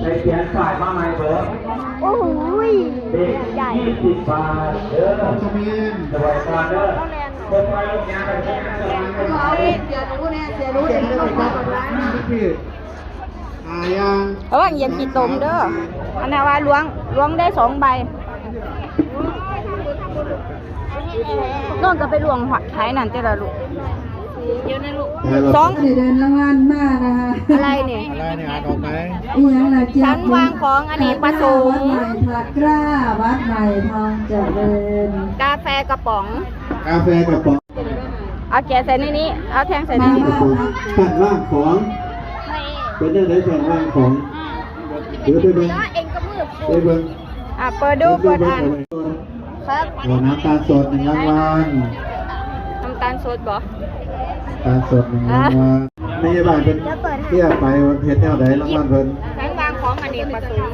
ในเขียนฝ่ายมาใหม่เบอร์โอ้ยเด็ก20 บาทเด้อสมินสวัสดีครับเด้อคนไปรถยางไปที่งานสวรรค์เสียรู้เนี่ยเสียรู้เดี๋ยวเราไปก่อนนะพี่ยังเหยียบกี่ตมเด้ออันนี้ว่าล้วงได้2 ใบน้องก็ไปล้วงหัวท้ายนั่นเจ้าละลูกเยอะนะลูก2เดินละงานมากนะคะอะไรเนี่ยอ่านออกไหมชั้นวางของอเนกประสงค์วัดใหม่ผักกล้าวัดใหม่ทองเจริญกาแฟกระป๋องเอาแกะใส่ในนี้เอาแทงใส่ในนี้แผ่นว่างของเป็นได้แผ่นว่างของเดี๋ยวไปเบิ้งไปเบิ้งเปิดดูเปิดอ่านครับน้ำตาลสด1 รางวัลน้ำตาลสดบ่ตาลสด1 รางวัลนี่บ้านเป็นเที่ยวไปวันเพชรแนวไหนรางวัลเพิ่นชั้นวางของอเนกประสงค์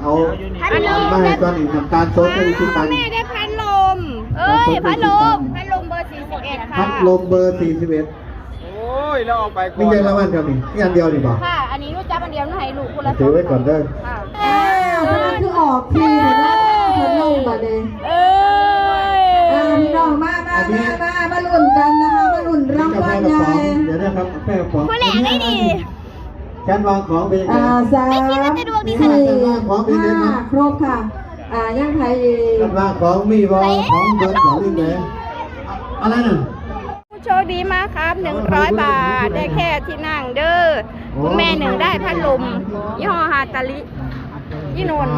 เอามาให้ก้อนอีกน้ำตาลสดให้คิดตังค์แม่ได้พัดลมพัดลมเบอร์41ค่ะพัดลมเบอร์41โอ้ยแล้วออกไปก่อนนี่ยังรางวัลครับนี่อันเดียวดีป่ะค่ะอันนี้รู้จักอันเดียวนะให้ลูกคนละถือไว้ก่อนเด้อนั่นคือออกทีเดี๋ยวนะลงมาเลยพี่น้องมาลุ้นกันนะคะมาลุ้นรางวัลใหญ่เดี๋ยวนะครับแม่ของคนแรกได้ดีการวางของเป็นยังไง3 4 5ครบค่ะยังไทยการวางของมีวางของเบิร์ดของนี่ไหมอะไรหนึ่งผู้โชคดีมากครับ100 บาทได้แค่ที่นั่งเด้อคุณแม่1ได้พัดลมยี่ห้อฮาตาลิยี่นน